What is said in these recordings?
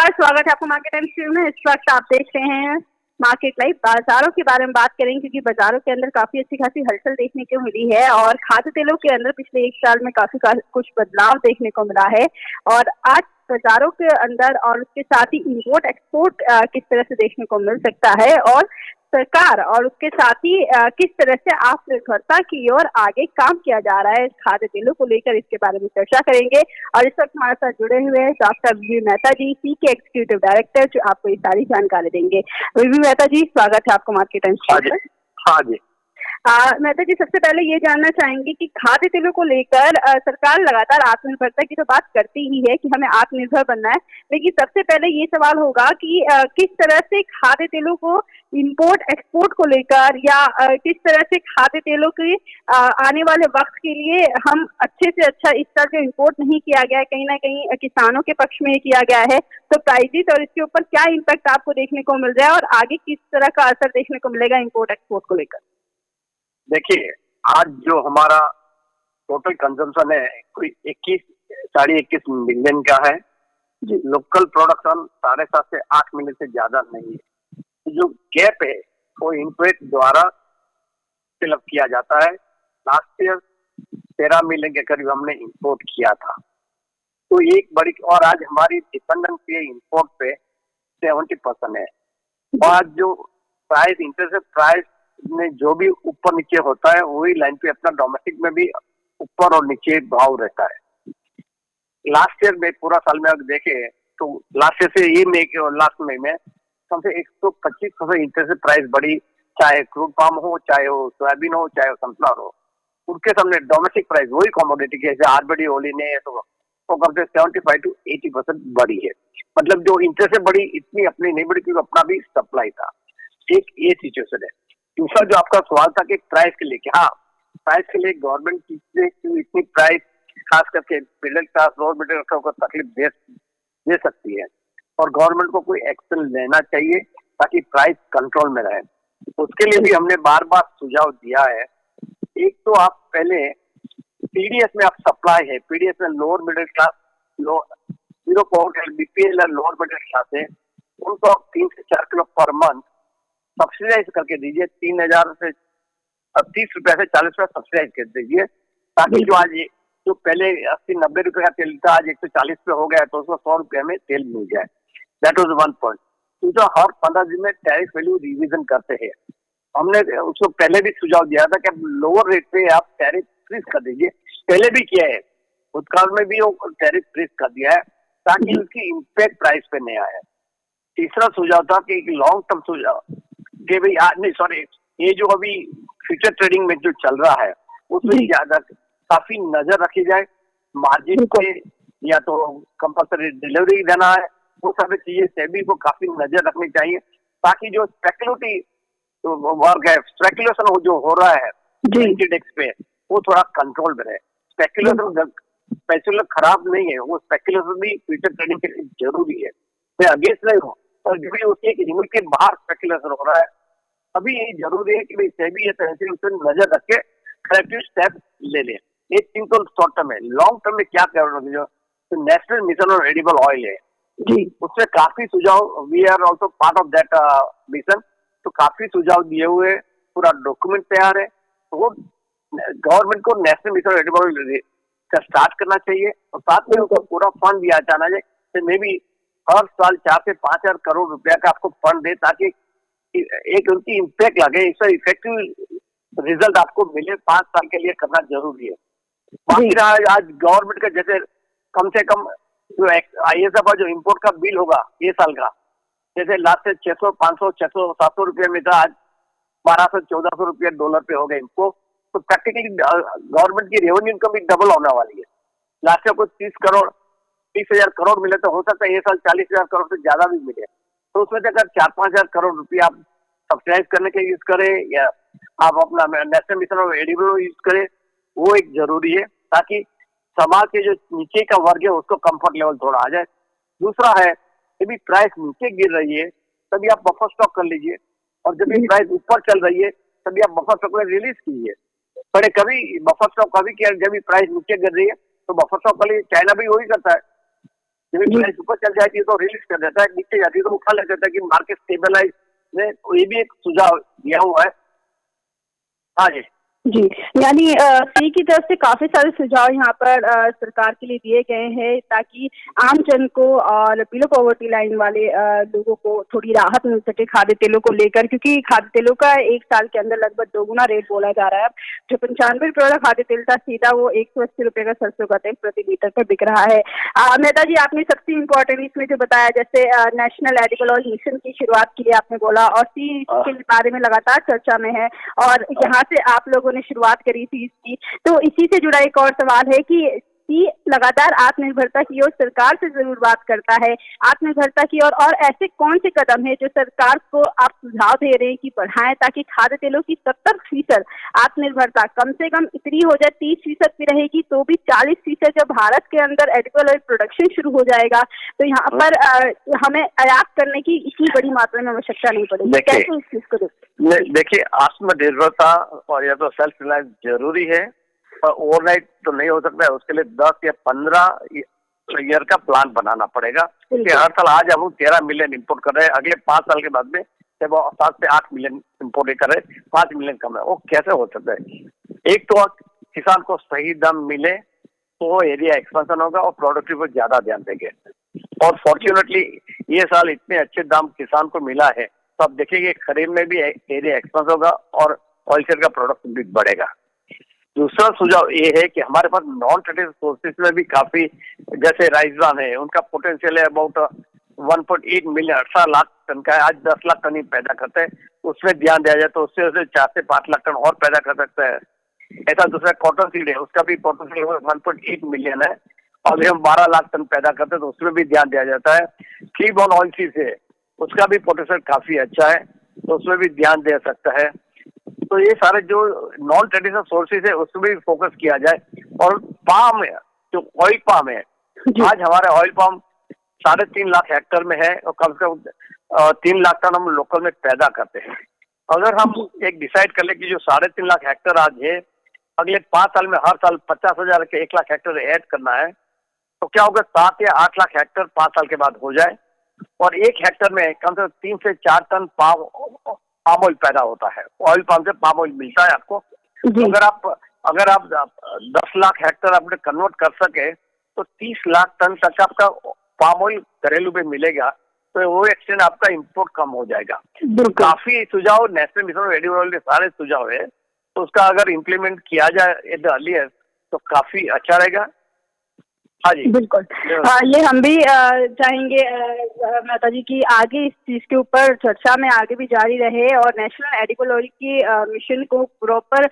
नमस्कार, स्वागत है आपका मार्केट टाइम स्ट्रीम में। इस वक्त आप देख रहे हैं मार्केट लाइव। बाजारों के बारे में बात करेंगे क्योंकि बाजारों के अंदर काफी अच्छी खासी हलचल देखने को मिली है और खाद्य तेलों के अंदर पिछले एक साल में काफी कुछ बदलाव देखने को मिला है। और आज बाजारों के अंदर और उसके साथ ही इंपोर्ट एक्सपोर्ट किस तरह से देखने को मिल सकता है और सरकार और उसके साथ ही किस तरह से आत्मनिर्भरता की ओर आगे काम किया जा रहा है खाद्य तेलों को लेकर, इसके बारे में चर्चा करेंगे। और इस वक्त हमारे साथ जुड़े हुए हैं डॉक्टर वीवी मेहता जी, सी के एग्जीक्यूटिव डायरेक्टर, जो आपको ये सारी जानकारी देंगे। वीवी मेहता जी, स्वागत है आपको मार्केट टाइम्स पर। हाँ जी। मेहता जी, सबसे पहले ये जानना चाहेंगे कि खाद्य तेलों को लेकर सरकार लगातार आत्मनिर्भरता की तो बात करती ही है कि हमें आत्मनिर्भर बनना है, लेकिन सबसे पहले ये सवाल होगा कि किस तरह से खाद्य तेलों को इंपोर्ट एक्सपोर्ट को लेकर या किस तरह से खाद्य तेलों के आने वाले वक्त के लिए हम अच्छे से अच्छा इस तरह से इंपोर्ट नहीं किया गया है, कहीं ना कहीं किसानों के पक्ष में किया गया है, तो प्राइसेस और इसके ऊपर क्या इम्पैक्ट आपको देखने को मिल रहा है और आगे किस तरह का असर देखने को मिलेगा इंपोर्ट एक्सपोर्ट को लेकर? देखिए, आज जो हमारा टोटल कंजम्पशन है कोई 21 मिलियन का है। लोकल प्रोडक्शन 7.5 से 8 मिलियन से ज्यादा नहीं है। जो गैप है वो इम्पोर्ट द्वारा फिलअप किया जाता है। लास्ट ईयर 13 मिलियन के करीब हमने इंपोर्ट किया था, तो एक बड़ी, और आज हमारी डिपेंडेंसी है इंपोर्ट पे 70% है। और आज जो प्राइस इंटरसेप्ट प्राइस में जो भी ऊपर नीचे होता है वही लाइन पे अपना डोमेस्टिक में भी ऊपर और नीचे भाव रहता है। लास्ट ईयर में पूरा साल में अगर देखें तो लास्ट ईयर से ये मई के लास्ट मई में कम से 125% इंटरसेप्ट प्राइस बढ़ी, चाहे क्रूड पाम हो, चाहे वो सोयाबीन हो, चाहे वो सनफ्लावर हो। उनके सामने डोमेस्टिक प्राइस वही कॉमोडिटी के जैसे आरबीडी होली ने तो कम से 75 to 80% बढ़ी है। मतलब जो इंटरेस्ट बढ़ी इतनी अपनी नहीं बढ़ी क्योंकि अपना भी सप्लाई था। एक ये सिचुएशन है। दूसरा जो आपका सवाल था कि प्राइस के लिए, हाँ प्राइस के लिए गवर्नमेंट इतनी प्राइस खास करके middle class lower middle class को तकलीफ दे सकती है और गवर्नमेंट को कोई एक्शन लेना चाहिए ताकि प्राइस कंट्रोल में रहे। उसके लिए भी हमने बार बार सुझाव दिया है। एक तो आप पहले पीडीएस में आप सप्लाई है, पीडीएस में lower middle class zero point BPL और लोअर मिडिल क्लास है, उनको 3 से 4 किलो पर मंथ सब्सिडाइज करके दीजिए। 3,000 से 30 रुपए से 40 रुपए सब्सिडाइज कर दीजिए, ताकि जो आज जो पहले 80-90 रुपए का तेल था आज 140 पे हो गया, तो उसको 100 रुपए में तेल मिल जाए। That was one point. तो हर 15 दिन में टैरिफ वैल्यू रिवीजन करते हैं। हमने उसको पहले भी सुझाव दिया था कि लोअर रेट पे आप टैरिफ फ्रीज कर दीजिए, पहले भी किया है, भूतकाल में भी वो टैरिफ फ्रीज कर दिया है ताकि उसकी इम्पैक्ट प्राइस पे नहीं आए। तीसरा सुझाव था कि लॉन्ग टर्म सुझाव कि भाई नहीं सॉरी, ये जो अभी फ्यूचर ट्रेडिंग में जो चल रहा है उसमें ज्यादा काफी नजर रखी जाए। मार्जिन पे या तो कंपल्सरी डिलीवरी देना है, वो सारी चीजें सेबी को काफी नजर रखनी चाहिए ताकि जो स्पेकुलेटिव वर्क है, स्पेकुलेशन जो हो रहा है इंडेक्स पे, वो थोड़ा कंट्रोल में रहे। स्पेकुलेशन खराब नहीं है, वो स्पेकुलेशन भी फ्यूचर ट्रेडिंग के लिए जरूरी है। मैं अगेंस्ट नहीं हूँ, और जो भी उसके लिमिट के बाहर स्पेकुलेशन हो रहा है, अभी ये जरूरी है कि भाई सेबी या तहसील उस पर नजर रख के करेक्टिव स्टेप ले ले। एक चीज तो शॉर्ट टर्म है, लॉन्ग टर्म में क्या कर रहे हो, जो national mission on edible oil है जी, उसमें काफी सुझाव, we are also part of that mission, तो काफी सुझाव दिए हुए, पूरा डॉक्यूमेंट तैयार है। तो गवर्नमेंट को national mission on edible oil का स्टार्ट करना चाहिए और साथ में उसको पूरा फंड दिया जाना चाहिए। मे बी हर साल 4 से 5,000 करोड़ रुपया का आपको फंड दे ताकि एक उनकी इम्पैक्ट लगे, इसका इफेक्टिव रिजल्ट आपको मिले। 5 साल के लिए करना जरूरी है। बाकी आज गवर्नमेंट का जैसे कम से कम जो आईएसएफ जो इम्पोर्ट का बिल होगा ये साल का, जैसे लास्ट से 600, 500, 600, 700 रुपये में था, आज 1200, 1400 रुपये डॉलर पे हो गए इनको। तो प्रैक्टिकली गवर्नमेंट की रेवेन्यू इनकम भी डबल होने वाली है। लास्ट ईयर को 30,000 करोड़ मिले, तो हो सकता है ये साल 40,000 करोड़ से ज्यादा भी मिले। तो उसमें से अगर 4-5,000 करोड़ रुपया आप सब्सिडाइज करने के यूज करें या आप अपना national mission of edible use करें, वो एक जरूरी है ताकि समाज के जो नीचे का वर्ग है उसको कंफर्ट लेवल थोड़ा आ जाए। दूसरा है, जब भी प्राइस नीचे गिर रही है तभी आप बफर स्टॉक कर लीजिए, और जब भी प्राइस ऊपर चल रही है तभी आप बफर स्टॉक में रिलीज कीजिए। पहले कभी बफर स्टॉक कभी किया, जब भी प्राइस नीचे गिर रही है तो बफर स्टॉक कर लीजिए। चाइना भी वही करता है, जब प्राइस ऊपर चल जाती है तो रिलीज कर देता है, नीचे जाती है तो उठा ले देता है कि मार्केट स्टेबलाइज में। तो ये भी एक सुझाव दिया हुआ है। हाँ जी जी, यानी सी की तरफ से काफी सारे सुझाव यहाँ पर सरकार के लिए दिए गए हैं ताकि आम जन को और बिलो पॉवर्टी लाइन वाले लोगों को थोड़ी राहत मिल सके खाद्य तेलों को लेकर, क्योंकि खाद्य तेलों का एक साल के अंदर लगभग 2 गुना रेट बोला जा रहा है। जो 95 रुपये का खाद्य तेल था सीधा वो 180 रुपये का सरसों का तेल प्रति लीटर पर बिक रहा है। मेहता जी, आपने सबसे इम्पोर्टेंट इसमें जो बताया, जैसे नेशनल एडिबल ऑयल मिशन की शुरुआत की आपने बोला, और सी के बारे में लगातार चर्चा में है और यहाँ से आप लोगों ने शुरुआत करी थी इसकी। तो इसी से जुड़ा एक और सवाल है कि सी लगातार आत्मनिर्भरता की ओर सरकार से जरूर बात करता है, आत्मनिर्भरता की ओर, और ऐसे कौन से कदम है जो सरकार को आप सुझाव दे रहे हैं कि बढ़ाएं ताकि खाद्य तेलों की 70% आत्मनिर्भरता कम से कम इतनी हो जाए, 30% भी रहेगी तो भी 40% जब भारत के अंदर एडिबल ऑयल प्रोडक्शन शुरू हो जाएगा तो यहाँ पर हमें आयात करने की इतनी बड़ी मात्रा में आवश्यकता नहीं पड़ेगी। कैसे इस चीज को देखिए, आत्मनिर्भरता और या तो सेल्फ रिलायंस जरूरी है, पर ओवरनाइट तो नहीं हो सकता है। उसके लिए 10 या 15 ईयर का प्लान बनाना पड़ेगा कि हर साल आज हम 13 मिलियन इंपोर्ट कर रहे हैं, अगले 5 साल के बाद में 7 से 8 मिलियन इंपोर्ट कर रहे हैं, 5 मिलियन कम है। वो कैसे हो सकता है? एक तो किसान को सही दाम मिले तो एरिया एक्सपेंशन होगा और प्रोडक्टिव पर ज्यादा ध्यान देंगे। और फॉर्चुनेटली ये साल इतने अच्छे दाम किसान को मिला है, तो आप देखिए खरीद में भी एरिया एक्सपेंस होगा और ऑयल सेल का प्रोडक्शन भी बढ़ेगा। दूसरा सुझाव ये है कि हमारे पास नॉन ट्रेडिशनल सोर्सेज में भी काफी, जैसे राइस ब्रान है, उनका पोटेंशियल है अबाउट 1.8 मिलियन, 18 लाख टन का है। आज 10 लाख टन ही पैदा करते हैं, उसमें ध्यान दिया जाए तो उससे 4 से 5 लाख टन और पैदा कर सकते हैं। ऐसा दूसरा कॉटन सीड है, उसका भी पोटेंशियल 1.8 मिलियन है और हम 12 लाख टन पैदा करते हैं, तो उसमें भी ध्यान दिया जाता है। ट्री बॉर्न ऑयल सीड्स है, उसका भी पोटेंशियल काफी अच्छा है, तो उसमें भी ध्यान दे सकता है। तो ये सारे जो नॉन ट्रेडिशनल सोर्सेज है उसमें भी फोकस किया जाए। और पाम है, जो ऑयल पाम है, आज हमारे ऑयल पाम 3.5 लाख हेक्टेयर में है और कम से कम 3 लाख टन हम लोकल में पैदा करते हैं। अगर हम एक डिसाइड कर ले कि जो 3.5 लाख हेक्टेयर आज है, अगले 5 साल में हर साल 50,000 के 1 लाख हेक्टेयर ऐड करना है, तो क्या होगा? 7 या 8 लाख हेक्टेयर 5 साल के बाद हो जाए और 1 हेक्टेयर में कम से कम 3 से 4 टन पाम ऑयल पैदा होता है। ऑयल पाम से पाम ऑयल मिलता है आपको। अगर आप 10 लाख हेक्टेयर आपने कन्वर्ट कर सके तो 30 लाख टन तक आपका पाम ऑयल घरेलू में मिलेगा, तो वो एक्सटेंड आपका इंपोर्ट कम हो जाएगा। काफी सुझाव national mission of edible oil के सारे सुझाव है, तो उसका अगर इम्प्लीमेंट किया जाए एट द अर्लिएस्ट तो काफी अच्छा रहेगा। हाँ जी बिल्कुल। ये हम भी चाहेंगे मेहता जी की आगे इस चीज के ऊपर चर्चा में आगे भी जारी रहे और नेशनल एडिबल ऑयल की मिशन को प्रॉपर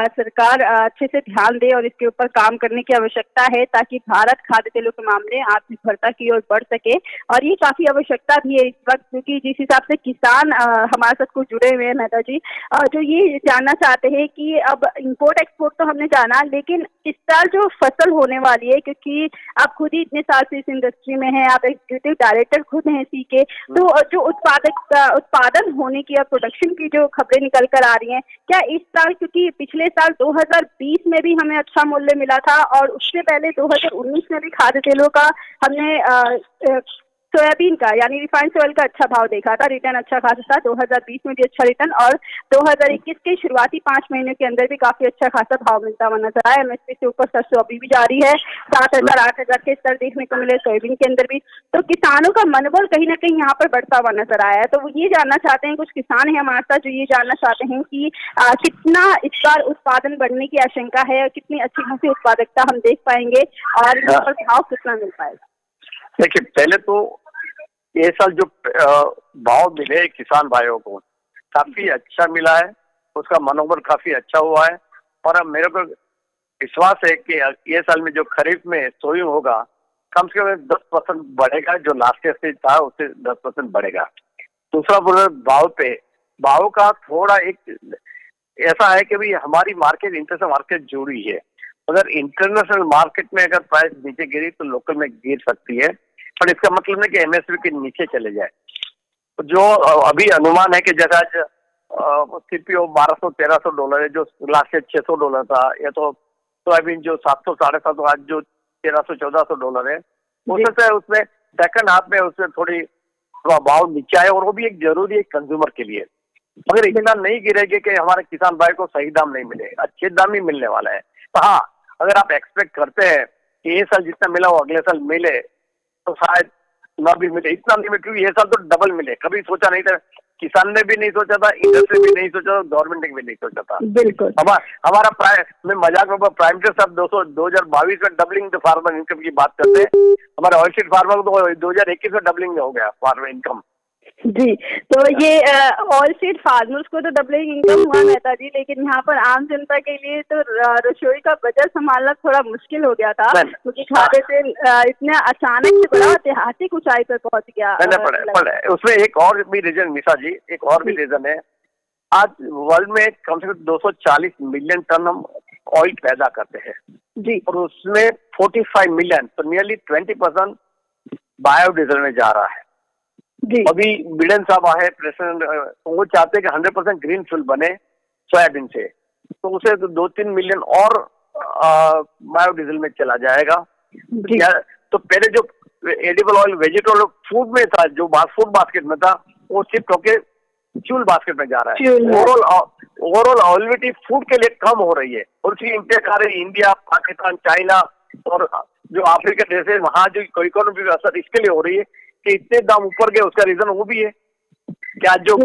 सरकार अच्छे से ध्यान दे और इसके ऊपर काम करने की आवश्यकता है ताकि भारत खाद्य तेलों के मामले आत्मनिर्भरता की ओर बढ़ सके। और ये काफी आवश्यकता भी है इस वक्त, क्योंकि जिस हिसाब से किसान हमारे साथ कुछ जुड़े हुए हैं मेहता जी, जो ये जानना चाहते हैं कि अब इम्पोर्ट एक्सपोर्ट तो हमने जाना, लेकिन इस साल जो फसल होने वाली है, क्योंकि आप खुद ही इतने साल से इस इंडस्ट्री में हैं, आप एग्जीक्यूटिव डायरेक्टर खुद हैं सी के, तो जो उत्पादन होने की और प्रोडक्शन की जो खबरें निकल कर आ रही हैं, क्या इस साल, क्योंकि पिछले साल 2020 में भी हमें अच्छा मूल्य मिला था और उससे पहले 2019 में भी खाद्य तेलों का हमने सोयाबीन का यानी रिफाइंड ऑयल का अच्छा भाव देखा था, रिटर्न अच्छा खासा था, 2020 में भी अच्छा रिटर्न और 2021 के शुरुआती 5 महीने के अंदर भी काफी अच्छा खासा भाव मिलता हुआ नजर आया। एमएसपी से ऊपर सरसों अभी भी जारी है, 7,000 8,000 के स्तर देखने को मिले सोयाबीन के अंदर भी, तो किसानों का मनोबल कहीं ना कहीं यहाँ पर बढ़ता हुआ नजर आया है। तो वो ये जानना चाहते हैं, कुछ किसान है हमारे साथ जो ये जानना चाहते हैं कि कितना इस बार उत्पादन बढ़ने की आशंका है और कितनी अच्छी खासी उत्पादकता हम देख पाएंगे और यहाँ पर भाव कितना मिल पाएगा। देखिए, पहले तो ये साल जो भाव मिले किसान भाइयों को काफी अच्छा मिला है, उसका मनोबल काफी अच्छा हुआ है और अब मेरे को विश्वास है कि ये साल में जो खरीफ में सोयाबीन होगा कम से कम 10% बढ़ेगा, जो लास्ट ईयर से था उससे 10% बढ़ेगा। दूसरा बोले भाव का थोड़ा एक ऐसा है कि भाई हमारी मार्केट इंटरनेशनल मार्केट जुड़ी है, अगर इंटरनेशनल मार्केट में अगर प्राइस नीचे गिरी तो लोकल में गिर सकती है, पर इसका मतलब नहीं कि एमएसपी के नीचे चले जाए। तो जो अभी अनुमान है कि जैसा आज सीपीओ $1,200-1,300 है, जो लास्ट ईयर $600 था, या तो सोयाबीन जो 700 $750, आज जो $1,300-1,400 है, हो सकता है उसमें सेकंड हाफ में उससे थोड़ा भाव नीचे आए, और वो भी एक जरूरी है कंज्यूमर के लिए। मगर इतना नहीं गिरेगी कि हमारे किसान भाई को सही दाम नहीं मिले, अच्छे दाम ही मिलने वाला है। तो हाँ, अगर आप एक्सपेक्ट करते हैं कि ये साल जितना मिला वो अगले साल मिले, तो शायद ना भी मिले, इतना नहीं मिले, क्योंकि ये साल तो डबल मिले। कभी सोचा नहीं था, किसान ने भी नहीं सोचा था, इंडस्ट्री भी नहीं सोचा था, गवर्नमेंट ने भी नहीं सोचा था। बिल्कुल। हमारा मैं मजाक में प्राइम मिनिस्टर साहब 2022 में डबलिंग द फार्मर इनकम की बात करते हैं, हमारे ऑयल सीड फार्मर को तो 2021 में डबलिंग हो गया फार्मर इनकम। जी, तो ये ऑयल सीड फार्मर्स को तो डबलिंग इनकम हुआ मेहता जी, लेकिन यहाँ पर आम जनता के लिए तो रसोई का बजट संभालना थोड़ा मुश्किल हो गया था, क्योंकि खाद्य तेल इतने अचानक से बड़ा ऐतिहासिक ऊंचाई पर पहुंच गया। उसमें एक और भी रीजन निशा जी, एक और भी रीजन है। आज वर्ल्ड में कम से कम 240 मिलियन टन हम ऑयल पैदा करते हैं जी, और उसमें 45 मिलियन, तो नियरली 20% बायोडीजल में जा रहा है जी। अभी बिडेन साहब आए प्रेसिडेंट, वो चाहते हैं कि 100% ग्रीन फ्यूल बने सोयाबीन से, तो उसे 2-3 मिलियन और बायोडीजल में चला जाएगा। तो पहले जो एडिबल ऑयल वेजिटेबल फूड में था, जो फूड बास्केट में था, वो शिफ्ट होके फ्यूल बास्केट में जा रहा है। ओवरऑल ऑयलिटी फूड के लिए कम हो रही है, और उसकी इम्पैक्ट आ रही है इंडिया, पाकिस्तान, चाइना और जो अफ्रीका देश है, वहाँ जो इकोनॉमी में असर इसके लिए हो रही है कि इतने दाम ऊपर गए। उसका रीजन वो भी है क्या, जो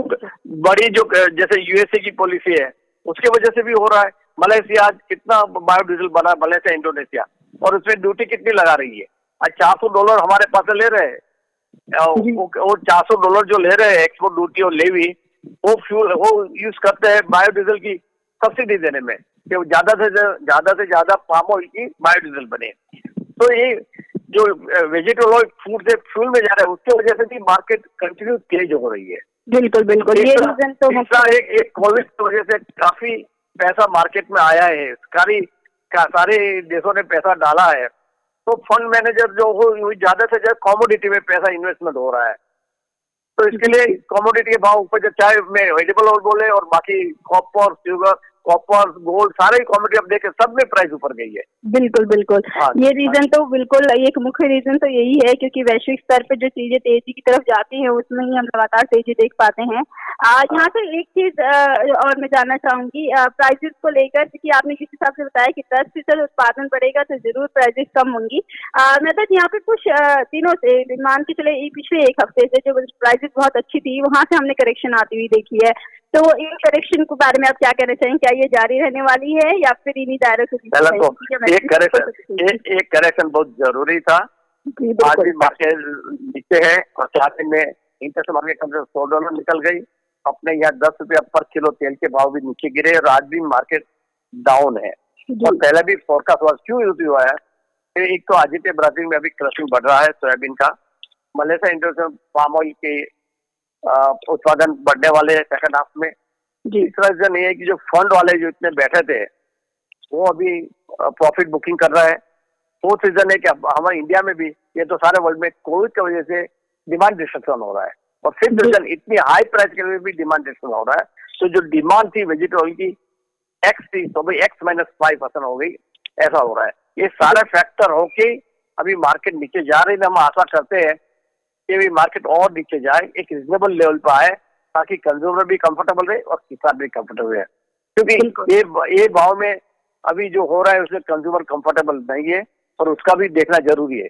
बड़ी जो जैसे यूएसए की पॉलिसी है उसके वजह से भी हो रहा है। मलेशिया आज कितना बायोडीजल बना, मलेशिया, इंडोनेशिया, और उसमें ड्यूटी कितनी लगा रही है। आज $400 हमारे पास ले रहे हैं, और $400 जो ले रहे हैं एक्सपोर्ट ड्यूटी और लेवी, वो फ्यूल वो यूज करते हैं बायोडीजल की सब्सिडी देने में, कि ज्यादा से ज्यादा पाम ऑयल की बायोडीजल बने। तो ये जो वेजिटेबल ऑयल फूड से फ्यूल में जा रहा है, उसके वजह से भी मार्केट कंटिन्यू तेज हो रही है। बिल्कुल बिल्कुल, ये रीजन तो एक कोविड की वजह से काफी पैसा मार्केट में आया है, सारे देशों ने पैसा डाला है, तो फंड मैनेजर जो हो ज्यादा से ज्यादा कमोडिटी में पैसा इन्वेस्टमेंट हो रहा है। तो इसके लिए कमोडिटी के भाव ऊपर, चाहे मैं वेजिटेबल ऑयल बोले और बाकी कॉपर, शुगर, कॉपर, गोल्ड, सारे कॉमोडिटी आप देखें, सब में प्राइस ऊपर गई है। बिल्कुल बिल्कुल। ये रीजन तो बिल्कुल, एक मुख्य रीजन तो यही है, क्योंकि वैश्विक स्तर पे जो चीजें तेजी की तरफ जाती हैं उसमें ही हम लगातार तेजी देख पाते हैं। यहाँ से एक चीज और मैं जानना चाहूंगी प्राइसेस को लेकर, क्योंकि आपने जिस हिसाब से बताया कि 10% उत्पादन बढ़ेगा तो जरूर प्राइसेस कम होंगी। मतलब यहाँ पे कुछ दिनों से, मान के चले पिछले एक हफ्ते से जो प्राइसेस बहुत अच्छी थी, वहां से हमने करेक्शन आती हुई देखी है। तो इन करेक्शन के बारे में आप क्या कहना चाहेंगे? क्या ये जारी रहने वाली है या फिर इन्हीं दायरों से? एक करेक्शन बहुत जरूरी था। आज भी मार्केट नीचे है, और 4 दिन में इंटरनेशनल मार्केट कम से $100 निकल गई। अपने यहाँ ₹10 पर किलो तेल के भाव भी नीचे गिरे, और आज भी मार्केट डाउन है। और पहले भी फोरकास्ट हुआ, क्यों हुआ है, एक तो आदित्य ब्राजील में अभी क्रशिंग बढ़ रहा है सोयाबीन का, मलेशिया इंटरनेशनल पाम ऑयल के उत्पादन बढ़ने वाले हैं सेकंड हाफ में। तीसरा रीजन ये है कि जो फंड वाले जो इतने बैठे थे वो अभी प्रॉफिट बुकिंग कर रहा है। फोर्थ रीजन है कि हमारे इंडिया में भी, ये तो सारे वर्ल्ड में कोविड की वजह से डिमांड डिस्ट्रक्शन हो रहा है। और फिफ्थ रीजन, इतनी हाई प्राइस के लिए भी डिमांड डिस्ट्रक्शन हो रहा है। तो जो डिमांड थी वेजिटेबल की एक्स थी, तो भाई X-5% हो गई, ऐसा हो रहा है। ये सारे फैक्टर होके अभी मार्केट नीचे जा रही है। हम आशा करते हैं कि भी मार्केट और नीचे जाए, एक रिजनेबल लेवल पर आए, ताकि कंज्यूमर भी कंफर्टेबल रहे और किसान भी कंफर्टेबल रहे। क्योंकि ये भाव में अभी जो हो रहा है उसमें कंज्यूमर कंफर्टेबल नहीं है, और उसका भी देखना जरूरी है।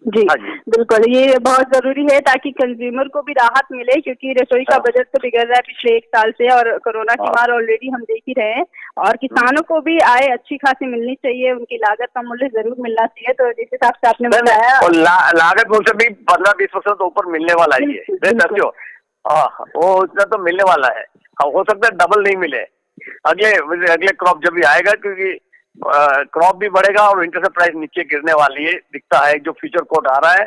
जी बिल्कुल, ये बहुत जरूरी है ताकि कंज्यूमर को भी राहत मिले, क्योंकि रसोई का बजट तो बिगड़ रहा है पिछले 1 साल से, और कोरोना की मार ऑलरेडी हम देख ही रहे हैं। और किसानों को भी आय अच्छी खासी मिलनी चाहिए, उनकी लागत का मूल्य जरूर मिलना चाहिए। तो जिस हिसाब से आपने बताया, और लागत मूल्य भी 15-20% तो ऊपर मिलने वाला ही है। वो उतना तो मिलने वाला है, हो सकता है डबल नहीं मिले अगले क्रॉप जब भी आएगा, क्योंकि क्रॉप भी बढ़ेगा और इंटरनेशनल प्राइस नीचे गिरने वाली है, दिखता है जो फ्यूचर कोट आ रहा है।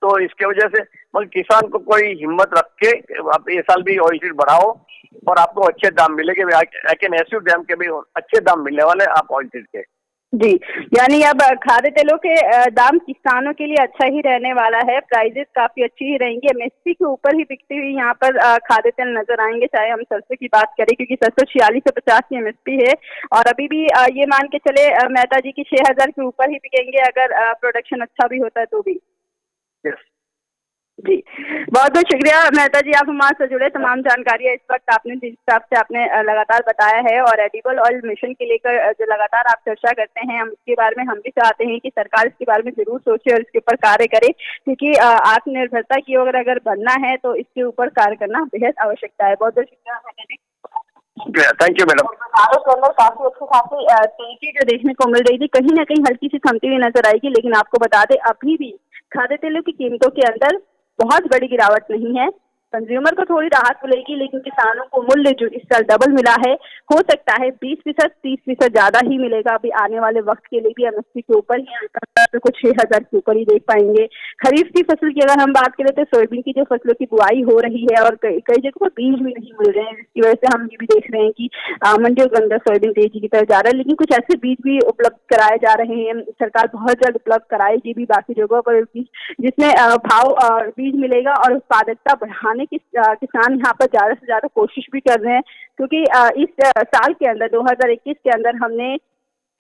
तो इसके वजह से मतलब किसान को कोई हिम्मत रख के आप ये साल भी ऑयल सीड बढ़ाओ, और आपको अच्छे दाम मिलेंगे। आई कैन एश्योर देम के भी अच्छे दाम मिलने वाले आप ऑयल सीड के। जी, यानी अब खाद्य तेलों के दाम किसानों के लिए अच्छा ही रहने वाला है, प्राइसेज़ काफ़ी अच्छी ही रहेंगी, एमएसपी के ऊपर ही बिकती हुई यहाँ पर खाद्य तेल नज़र आएँगे, चाहे हम सरसों की बात करें क्योंकि सरसों 4650 की एमएसपी है और अभी भी ये मान के चले मेहता जी की 6000 के ऊपर ही बिकेंगे अगर प्रोडक्शन अच्छा भी होता है तो भी। यस। जी, बहुत-बहुत शुक्रिया मेहता जी, आप हमारे से जुड़े तमाम जानकारियाँ इस वक़्त आपने जिस हिसाब से आपने लगातार बताया है और एडिबल ऑयल मिशन के लेकर जो लगातार आप चर्चा करते हैं, हम इसके बारे में हम भी चाहते हैं कि सरकार इसके बारे में ज़रूर सोचे और इसके ऊपर कार्य करे क्योंकि आत्मनिर्भरता की ओर अगर बढ़ना है तो इसके ऊपर कार्य करना बेहद आवश्यकता है। बहुत-बहुत शुक्रिया Mehta ji. Thank you madam. बाजारों के अंदर काफ़ी अच्छी खासी तेज़ी जो देखने को मिल रही थी, कहीं न कहीं हल्की-सी थमती हुई नज़र आएगी, लेकिन आपको बता दें अभी भी खाद्य तेलों की कीमतों के अंदर बहुत बड़ी गिरावट नहीं है। कंज्यूमर को थोड़ी राहत मिलेगी लेकिन किसानों को मूल्य जो इस साल डबल मिला है, हो सकता है 20% 30% ज़्यादा ही मिलेगा अभी आने वाले वक़्त के लिए भी एमएसपी के ऊपर ही तो कुछ 6000 के ऊपर ही देख पाएँगे। खरीफ की फसल की अगर हम बात करें तो सोयाबीन की जो फसलों की बुआई हो रही है और कई कई जगहों पर बीज भी नहीं मिल रहे हैं, जिसकी वजह से हम ये भी देख रहे हैं कि मंडियों के अंदर सोयाबीन तेजी की तरफ जा रहा है, लेकिन कुछ ऐसे बीज भी उपलब्ध कराए जा रहे हैं। सरकार बहुत जल्द उपलब्ध कराएगी भी बाकी जगहों पर भी जिसमें भाव बीज मिलेगा और उत्पादकता बढ़ाने की किसान यहाँ पर ज़्यादा से ज़्यादा कोशिश भी कर रहे हैं क्योंकि इस साल के अंदर 2021 के अंदर हमने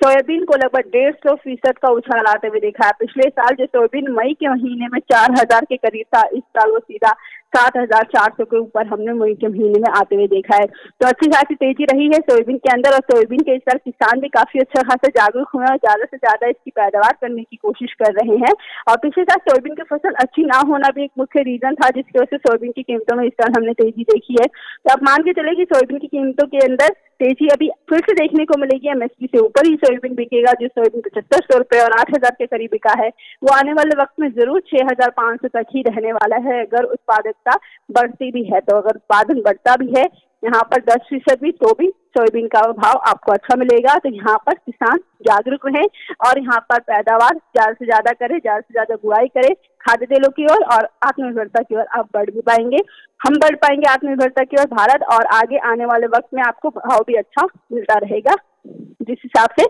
सोयाबीन को लगभग 150% का उछाल आते हुए देखा है। पिछले साल जो सोयाबीन मई के महीने में 4000 के करीब था, इस साल वो सीधा 7400 के ऊपर हमने मई के महीने में आते हुए देखा है। तो अच्छी खासी तेजी रही है सोयाबीन के अंदर और सोयाबीन के इस साल किसान भी काफी अच्छा खासा जागरूक हुए और ज्यादा से ज्यादा इसकी पैदावार करने की कोशिश कर रहे हैं। और पिछले साल सोयाबीन की फसल अच्छी ना होना भी एक मुख्य रीजन था जिसकी वजह से सोयाबीन की कीमतों में इस साल हमने तेजी देखी है। तो आप मान के चले कि सोयाबीन की कीमतों के अंदर तेजी अभी फिर से देखने को मिलेगी। एमएसपी से ऊपर ही सोयाबीन बिकेगा, जो सोयाबीन 7500 रुपए और 8000 के करीब बिका है, वो आने वाले वक्त में जरूर 6500 तक ही रहने वाला है अगर उत्पादकता बढ़ती भी है। तो अगर उत्पादन बढ़ता भी है यहाँ पर 10% भी, तो भी सोयाबीन का भाव आपको अच्छा मिलेगा। तो यहाँ पर किसान जागरूक रहे और यहाँ पर पैदावार ज्यादा से ज्यादा करे, ज्यादा से ज्यादा बुआई करे खाद्य तेलों की ओर और आत्मनिर्भरता की ओर आप बढ़ भी पाएंगे। हम बढ़ पाएंगे आत्मनिर्भरता की ओर भारत, और आगे आने वाले वक्त में आपको भाव भी अच्छा मिलता रहेगा जिस हिसाब से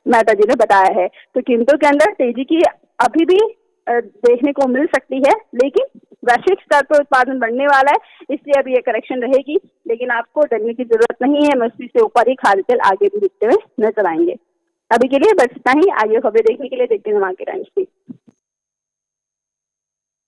मेहता जी ने बताया है। तो कीमतों के अंदर तेजी की अभी भी देखने को मिल सकती है, लेकिन वैश्विक स्तर पर उत्पादन बढ़ने वाला है, इसलिए अभी ये करेक्शन रहेगी। लेकिन आपको डरने की जरूरत नहीं है, एमएसपी से ऊपर ही खाद्य तेल आगे भी दिखते हुए नजर आएंगे। अभी के लिए बस इतना ही। आगे खबरें देखने के लिए देखते हैं मार्केट टाइम्स की।